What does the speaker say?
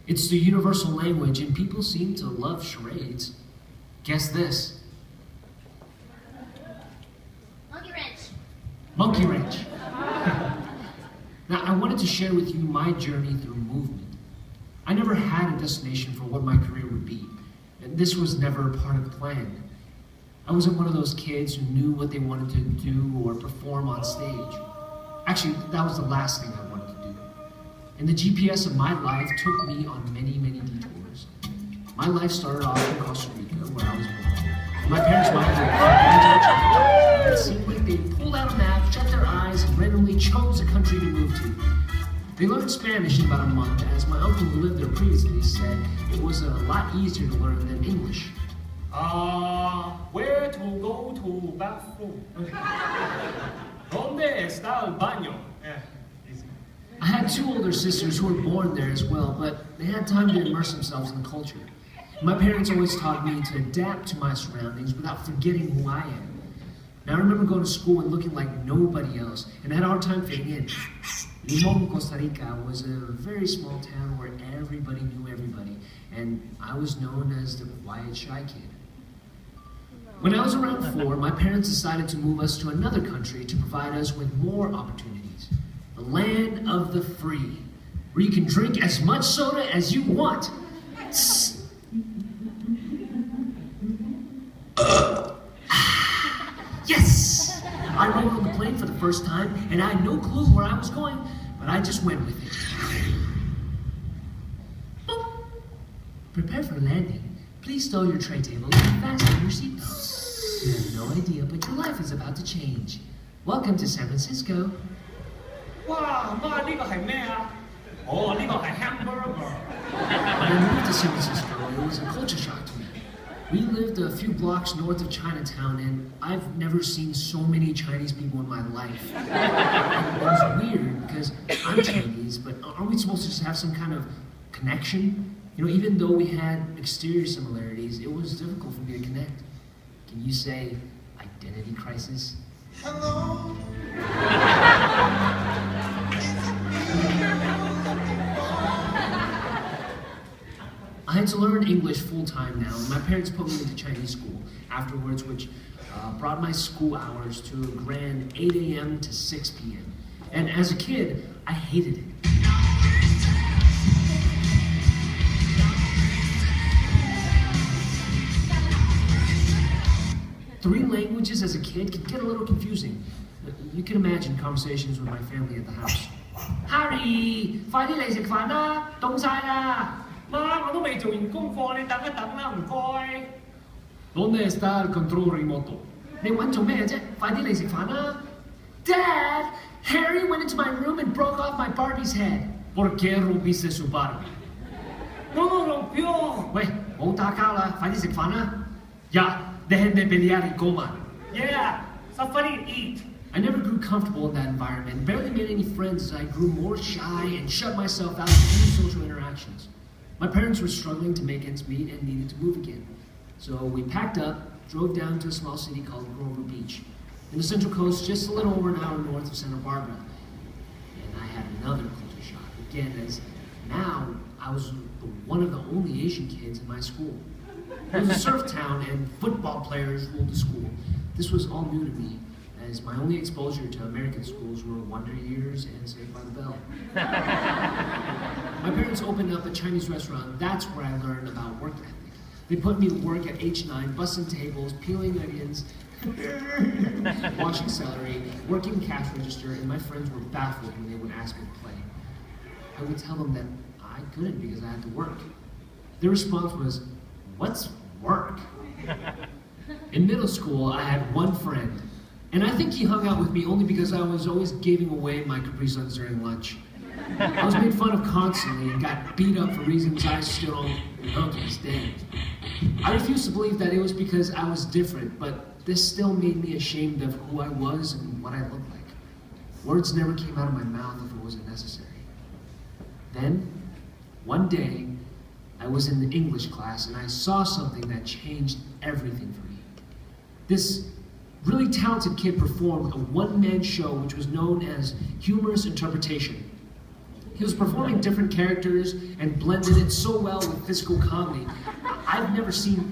It's the universal language, and people seem to love charades. Guess this. Monkey wrench. Monkey wrench. Now, I wanted to share with you my journey through movement. I never had a destination for what my career would be, and this was never part of the plan. I wasn't one of those kids who knew what they wanted to do or perform on stage. Actually, that was the last thing I wanted to do. And the GPS of my life took me on many, many detours. My life started off in Costa Rica, where I was born. My parents migrated. It seemed like they pulled out a map, shut their eyes, and randomly chose a country to move to. They learned Spanish in about a month, as my uncle who lived there previously said it was a lot easier to learn than English. Where to go to bathroom? ¿Dónde está el baño? Easy. I had two older sisters who were born there as well, but they had time to immerse themselves in the culture. My parents always taught me to adapt to my surroundings without forgetting who I am. Now, I remember going to school and looking like nobody else, and I had a hard time fitting in. Limon, Costa Rica was a very small town where everybody knew everybody, and I was known as the quiet, shy kid. When I was around 4, my parents decided to move us to another country to provide us with more opportunities. The land of the free, where you can drink as much soda as you want. Yes! I rode on the plane for the first time, and I had no clue where I was going, but I just went with it. Boop. Prepare for landing. Please stow your tray table and fasten your seatbelt. You have no idea, but your life is about to change. Welcome to San Francisco. 哇，媽呢個係咩啊？哦，呢個係 hamburger。 When I moved to San Francisco, it was a culture shock to me. We lived a few blocks north of Chinatown, and I've never seen so many Chinese people in my life. And it was weird because I'm Chinese, but aren't we supposed to just have some kind of connection? You know, even though we had exterior similarities, it was difficult for me to connect. Can you say identity crisis? Hello. I had to learn English full-time now, and my parents put me into Chinese school afterwards, which brought my school hours to a grand 8 a.m. to 6 p.m. And as a kid, I hated it. Three languages as a kid can get a little confusing. You can imagine conversations with my family at the house. Harry, 快啲嚟食飯啦，凍晒啦！媽，我都未做完功課，你等一等啦，唔該。¿Dónde está el control remoto? 你揾做咩啫？快啲嚟食飯啦！ Dad, Harry went into my room and broke off my Barbie's head. ¿Por qué rompiste su Barbie? No lo rompió. 喂，冇打交啦，快啲食飯啦！ Ya, dejen de pelear y coman. Yeah, somebody eat. I never grew comfortable in that environment, barely made any friends as I grew more shy and shut myself out of any social interactions. My parents were struggling to make ends meet and needed to move again. So we packed up, drove down to a small city called Grover Beach, in the Central Coast, just a little over an hour north of Santa Barbara. And I had another culture shock, again, as now I was one of the only Asian kids in my school. It was a surf town and football players ruled the school. This was all new to me, as my only exposure to American schools were Wonder Years and Saved by the Bell. My parents opened up a Chinese restaurant. That's where I learned about work ethic. They put me to work at H9, bussing tables, peeling onions, washing celery, working cash register, and my friends were baffled when they would ask me to play. I would tell them that I couldn't because I had to work. Their response was, "What's work?" In middle school, I had one friend, and I think he hung out with me only because I was always giving away my Capri Suns during lunch. I was made fun of constantly and got beat up for reasons I still don't know to this day. I refuse to believe that it was because I was different, but this still made me ashamed of who I was and what I looked like. Words never came out of my mouth if it wasn't necessary. Then, one day, I was in the English class and I saw something that changed everything for me. This really talented kid performed a one-man show which was known as humorous interpretation. He was performing different characters and blended it so well with physical comedy. I've never seen